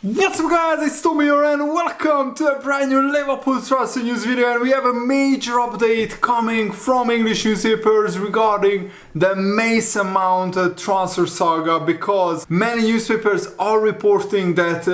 What's up guys, it's Tommy here and welcome to a brand new Liverpool transfer news video, and we have a major update coming from English newspapers regarding the Mason Mount transfer saga, because many newspapers are reporting that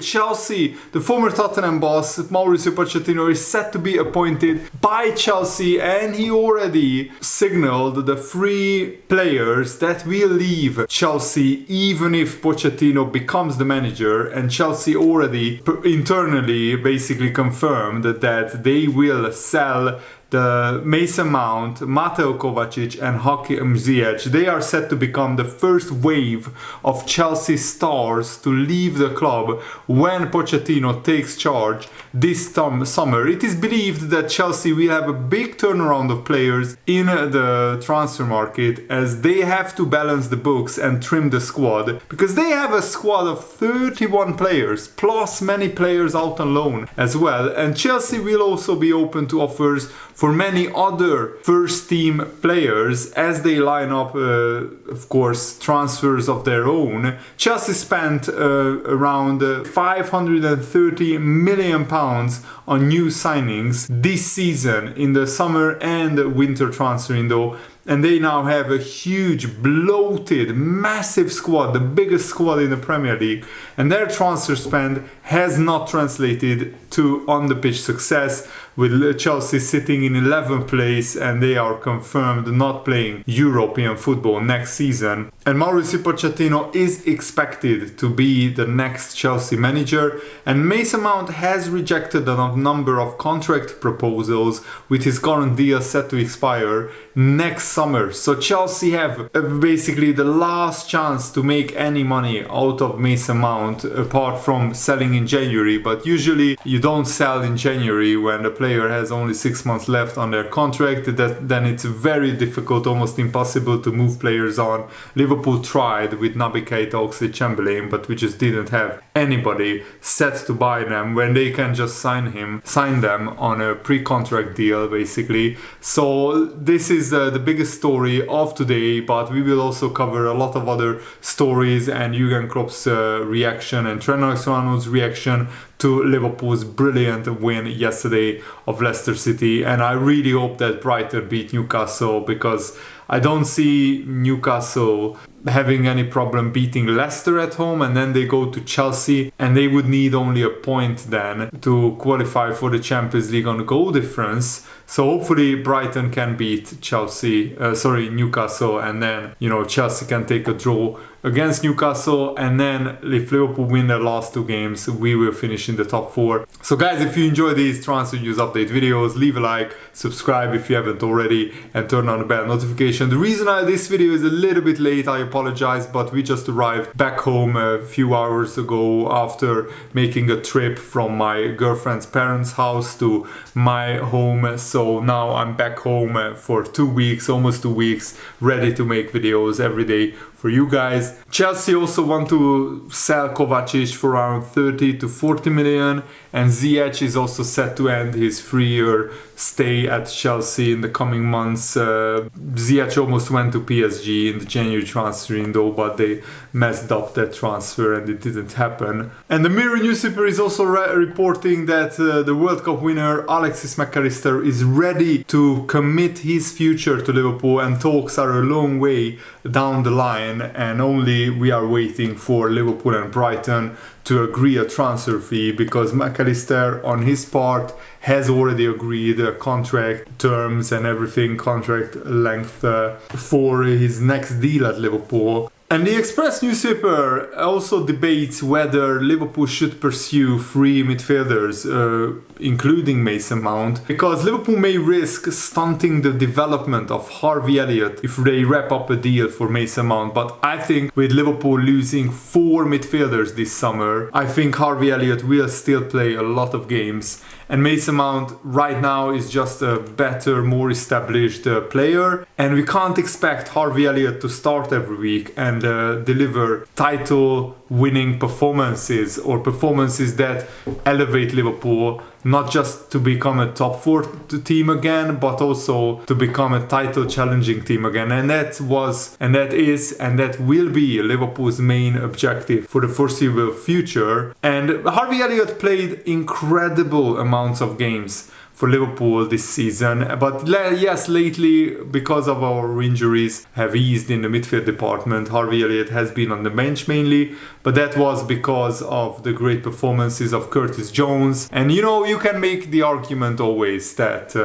Chelsea, the former Tottenham boss Mauricio Pochettino, is set to be appointed by Chelsea, and he already signaled the three players that will leave Chelsea even if Pochettino becomes the manager, and Chelsea already internally basically confirmed that they will sell the Mason Mount, Mateo Kovacic and Hakim Ziyech. They are set to become the first wave of Chelsea stars to leave the club when Pochettino takes charge this summer. It is believed that Chelsea will have a big turnaround of players in the transfer market, as they have to balance the books and trim the squad, because they have a squad of 31 players plus many players out on loan as well, and Chelsea will also be open to offers for many other first team players as they line up, of course, transfers of their own. Chelsea spent around £530 million on new signings this season in the summer and winter transfer window, and they now have a huge, bloated, massive squad, the biggest squad in the Premier League, and their transfer spend has not translated to on-the-pitch success, with Chelsea sitting in 11th place, and they are confirmed not playing European football next season. And Mauricio Pochettino is expected to be the next Chelsea manager, and Mason Mount has rejected a number of contract proposals with his current deal set to expire next summer. So Chelsea have basically the last chance to make any money out of Mason Mount, apart from selling in January. But usually you don't sell in January when the player has only 6 months left on their contract. Then it's very difficult, almost impossible to move players on. Liverpool tried with Naby Keita, Oxlade-Chamberlain, but we just didn't have anybody set to buy them when they can just sign them on a pre-contract deal basically. So this is the biggest story of today, but we will also cover a lot of other stories and Jurgen Klopp's reaction and Trent Alexander-Arnold's reaction to Liverpool's brilliant win yesterday of Leicester City. And I really hope that Brighton beat Newcastle, because I don't see Newcastle having any problem beating Leicester at home, and then they go to Chelsea and they would need only a point then to qualify for the Champions League on goal difference. So hopefully Brighton can beat Newcastle, and then Chelsea can take a draw against Newcastle, and then if Liverpool win their last two games, we will finish in the top 4. So guys, if you enjoy these transfer news update videos, leave a like, subscribe if you haven't already, and turn on the bell notification. The reason this video is a little bit late, I apologize, but we just arrived back home a few hours ago after making a trip from my girlfriend's parents' house to my home. So now I'm back home for 2 weeks, almost 2 weeks, ready to make videos every day for you guys. Chelsea also want to sell Kovacic for around 30 to 40 million, and Ziyech is also set to end his 3-year stay at Chelsea in the coming months. Ziyech almost went to PSG in the January transfer window, but they messed up that transfer and it didn't happen. And the Mirror newspaper is also reporting that the World Cup winner Alexis McAllister is ready to commit his future to Liverpool, and talks are a long way down the line, and only we are waiting for Liverpool and Brighton to agree a transfer fee, because McAllister on his part has already agreed contract terms and everything, contract length for his next deal at Liverpool. And the Express newspaper also debates whether Liverpool should pursue three midfielders, including Mason Mount, because Liverpool may risk stunting the development of Harvey Elliott if they wrap up a deal for Mason Mount. But I think with Liverpool losing 4 midfielders this summer, I think Harvey Elliott will still play a lot of games, and Mason Mount right now is just a better, more established player, and we can't expect Harvey Elliott to start every week and and deliver title-winning performances, or performances that elevate Liverpool not just to become a top 4 team again, but also to become a title-challenging team again. And that was, and that is, and that will be Liverpool's main objective for the foreseeable future. And Harvey Elliott played incredible amounts of games for Liverpool this season, but yes, lately, because of our injuries have eased in the midfield department, Harvey Elliott has been on the bench mainly, but that was because of the great performances of Curtis Jones. And you can make the argument always that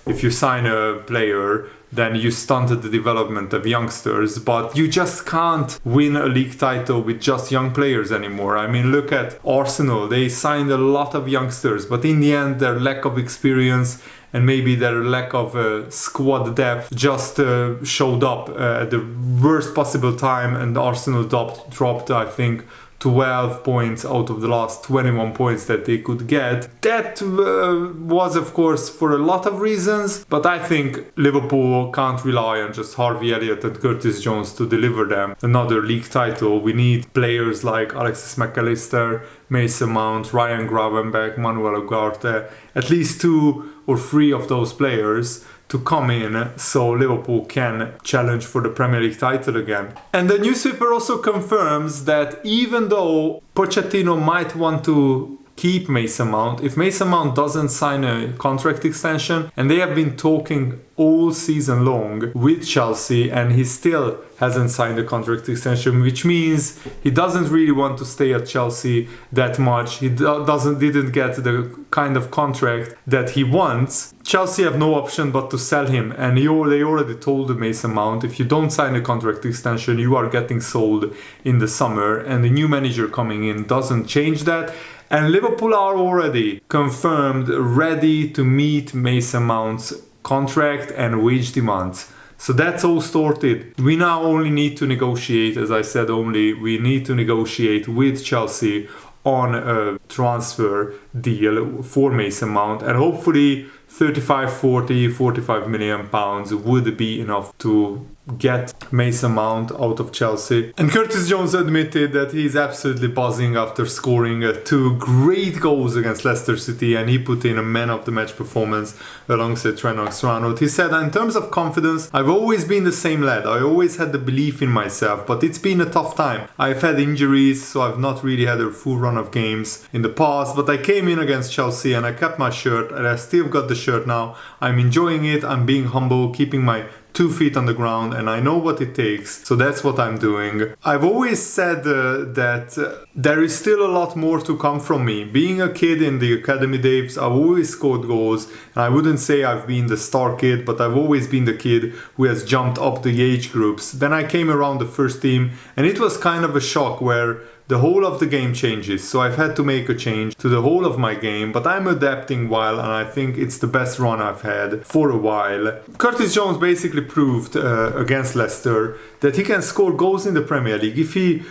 if you sign a player, then you stunted the development of youngsters, but you just can't win a league title with just young players anymore. I mean, look at Arsenal. They signed a lot of youngsters, but in the end, their lack of experience and maybe their lack of squad depth just showed up at the worst possible time, and Arsenal dropped, I think, 12 points out of the last 21 points that they could get. That was, of course, for a lot of reasons, but I think Liverpool can't rely on just Harvey Elliott and Curtis Jones to deliver them another league title. We need players like Alexis McAllister, Mason Mount, Ryan Gravenberch, Manuel Ugarte, at least 2 or 3 of those players to come in so Liverpool can challenge for the Premier League title again. And the newspaper also confirms that even though Pochettino might want to keep Mason Mount, if Mason Mount doesn't sign a contract extension, and they have been talking all season long with Chelsea and he still hasn't signed a contract extension, which means he doesn't really want to stay at Chelsea that much. He didn't get the kind of contract that he wants. Chelsea have no option but to sell him, and they already told Mason Mount, if you don't sign a contract extension, you are getting sold in the summer, and the new manager coming in doesn't change that. And Liverpool are already confirmed ready to meet Mason Mount's contract and wage demands. So that's all sorted. We now only need to negotiate, as I said, we need to negotiate with Chelsea on a transfer deal for Mason Mount, and hopefully 45 million pounds would be enough to get Mason Mount out of Chelsea. And Curtis Jones admitted that he's absolutely buzzing after scoring 2 great goals against Leicester City, and he put in a man of the match performance alongside Trent Alexander-Arnold. He said, in terms of confidence, I've always been the same lad. I always had the belief in myself, but it's been a tough time. I've had injuries, so I've not really had a full run of games in the past, but I came in against Chelsea and I kept my shirt, and I still got the shirt now. I'm enjoying it, I'm being humble, keeping my 2 feet on the ground, and I know what it takes, so that's what I'm doing. I've always said that there is still a lot more to come from me. Being a kid in the academy days, I've always scored goals, and I wouldn't say I've been the star kid, but I've always been the kid who has jumped up the age groups. Then I came around the first team, and it was kind of a shock where the whole of the game changes, so I've had to make a change to the whole of my game, but I'm adapting well, and I think it's the best run I've had for a while. Curtis Jones basically proved against Leicester that he can score goals in the Premier League. If he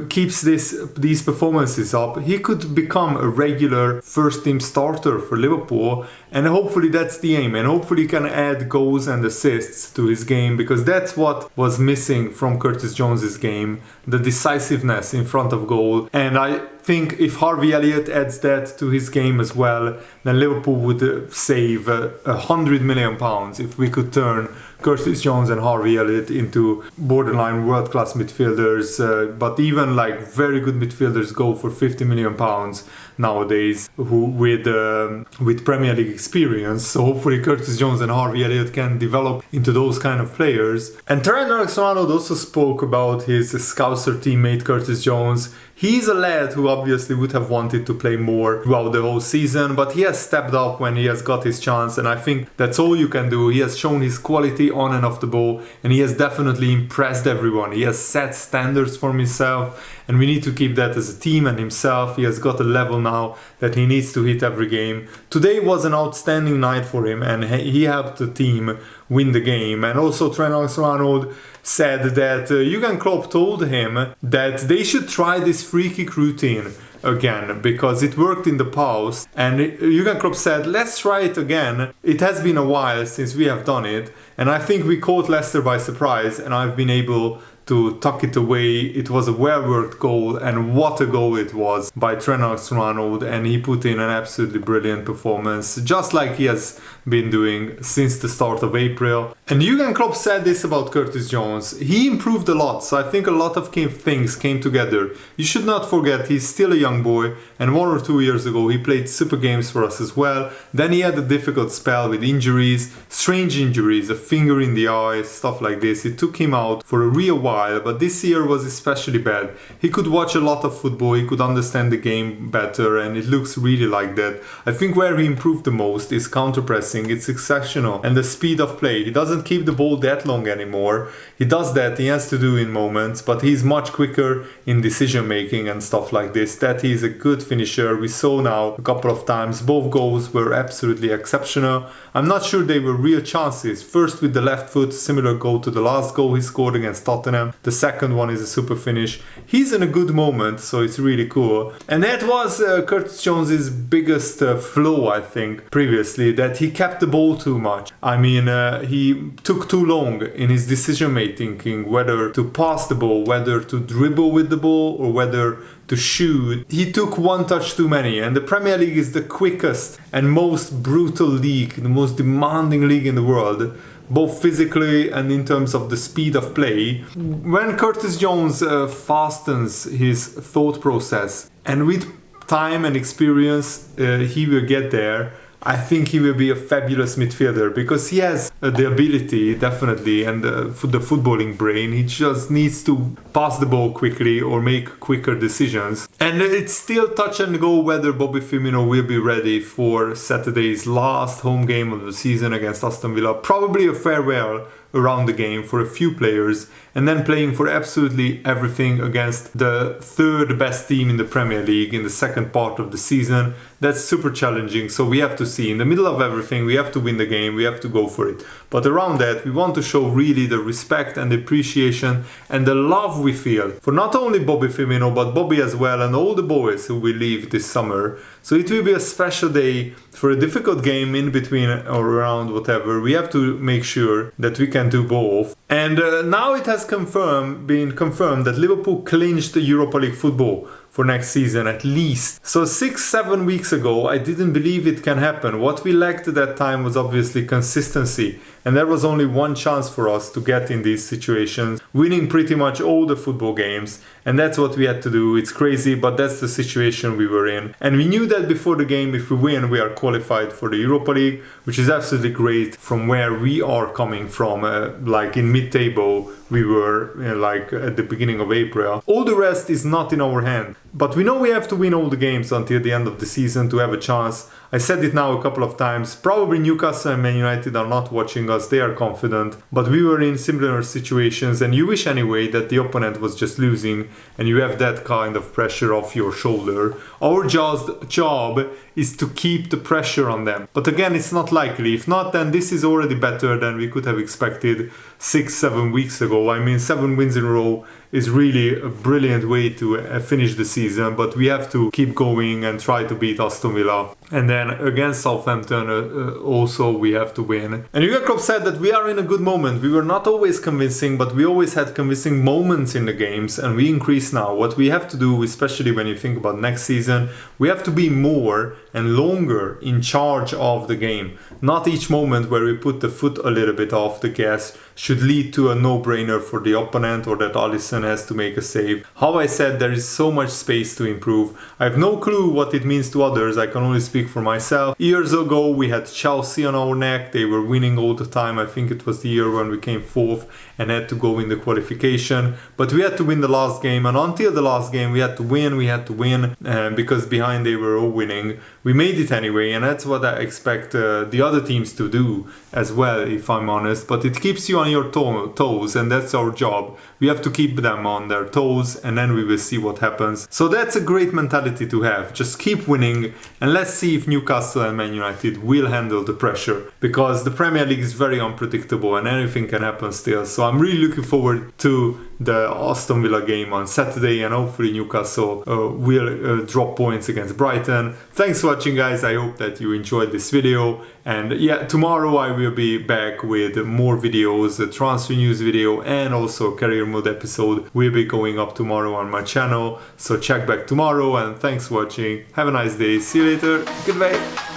keeps these performances up, he could become a regular first team starter for Liverpool, and hopefully that's the aim, and hopefully he can add goals and assists to his game, because that's what was missing from Curtis Jones's game, the decisiveness in front of goal. And I think if Harvey Elliott adds that to his game as well, then Liverpool would save £100 million if we could turn Curtis Jones and Harvey Elliott into borderline world-class midfielders, but even like very good midfielders go for £50 million nowadays with Premier League experience. So hopefully Curtis Jones and Harvey Elliott can develop into those kind of players. And Trent Alexander-Arnold also spoke about his Scouser teammate Curtis Jones. He's a lad who obviously would have wanted to play more throughout the whole season, but he has stepped up when he has got his chance, and I think that's all you can do. He has shown his quality on and off the ball, and he has definitely impressed everyone. He has set standards for himself, and we need to keep that as a team and himself. He has got a level now that he needs to hit every game. Today was an outstanding night for him, and he helped the team win the game. And also Trent Alexander-Arnold said that Jurgen Klopp told him that they should try this free kick routine again because it worked in the past, and Jurgen Klopp said, let's try it again. It has been a while since we have done it, and I think we caught Leicester by surprise, and I've been able to tuck it away. It was a well-worked goal, and what a goal it was by Trent Alexander-Arnold, and he put in an absolutely brilliant performance, just like he has been doing since the start of April. And Jurgen Klopp said this about Curtis Jones. He improved a lot, so I think a lot of things came together. You should not forget, he's still a young boy, and 1 or 2 years ago he played super games for us as well. Then he had a difficult spell with injuries, strange injuries, a finger in the eye, stuff like this. It took him out for a real while, but this year was especially bad. He could watch a lot of football, he could understand the game better, and it looks really like that. I think where he improved the most is counter-pressing. It's exceptional, and the speed of play. He doesn't keep the ball that long anymore. He does that, he has to do in moments, but he's much quicker in decision making and stuff like this. That he's a good finisher. We saw now a couple of times, both goals were absolutely exceptional. I'm not sure they were real chances. First with the left foot, similar goal to the last goal he scored against Tottenham. The second one is a super finish. He's in a good moment, so it's really cool. And that was Curtis Jones's biggest flaw, I think, previously, that he kept the ball too much. I mean, he took too long in his decision making, whether to pass the ball, whether to dribble with the ball, or whether to shoot. He took one touch too many, and the Premier League is the quickest and most brutal league, the most demanding league in the world, both physically and in terms of the speed of play. When Curtis Jones fastens his thought process, and with time and experience he will get there, I think he will be a fabulous midfielder, because he has the ability, definitely, and the footballing brain. He just needs to pass the ball quickly or make quicker decisions. And it's still touch and go whether Bobby Firmino will be ready for Saturday's last home game of the season against Aston Villa. Probably a farewell around the game for a few players, and then playing for absolutely everything against the third best team in the Premier League in the second part of the season. That's super challenging, so we have to see. In the middle of everything, we have to win the game, we have to go for it. But around that, we want to show really the respect and the appreciation and the love we feel for not only Bobby Firmino, but Bobby as well, and all the boys who will leave this summer. So it will be a special day for a difficult game in between or around whatever. We have to make sure that we can do both. And now it has been confirmed that Liverpool clinched the Europa League football for next season at least. So 6-7 weeks ago, I didn't believe it can happen. What we lacked at that time was obviously consistency, and there was only one chance for us to get in these situations, winning pretty much all the football games, and that's what we had to do. It's crazy, but that's the situation we were in. And we knew that before the game, if we win, we are qualified for the Europa League, which is absolutely great from where we are coming from. Like in mid-table, we were like at the beginning of April. All the rest is not in our hand. But we know we have to win all the games until the end of the season to have a chance. I said it now a couple of times. Probably Newcastle and Man United are not watching us. They are confident. But we were in similar situations, and you wish anyway that the opponent was just losing and you have that kind of pressure off your shoulder. Our job is to keep the pressure on them. But again, it's not likely. If not, then this is already better than we could have expected 6-7 weeks ago. I mean, 7 wins in a row is really a brilliant way to finish the season, but we have to keep going and try to beat Aston Villa. And then against Southampton also we have to win. And Jurgen Klopp said that we are in a good moment. We were not always convincing, but we always had convincing moments in the games, and we increase now. What we have to do, especially when you think about next season, we have to be more and longer in charge of the game. Not each moment where we put the foot a little bit off the gas should lead to a no-brainer for the opponent, or that Alisson has to make a save. How I said, there is so much space to improve. I have no clue what it means to others. I can only speak for myself. Years ago we had Chelsea on our neck. They were winning all the time. I think it was the year when we came fourth and had to go in the qualification. But we had to win the last game, and until the last game we had to win. Because behind they were all winning. We made it anyway, and that's what I expect the other teams to do as well, if I'm honest. But it keeps you on your toes, and that's our job. We have to keep them on their toes, and then we will see what happens. So that's a great mentality to have. Just keep winning, and let's see if Newcastle and Man United will handle the pressure, because the Premier League is very unpredictable and anything can happen still. So I'm really looking forward to the Aston Villa game on Saturday, and hopefully Newcastle will drop points against Brighton. Thanks for watching, guys. I hope that you enjoyed this video, and yeah, tomorrow I will be back with more videos, a transfer news video and also career mode episode will be going up tomorrow on my channel, so check back tomorrow, and thanks for watching. Have a nice day. See you later. Goodbye.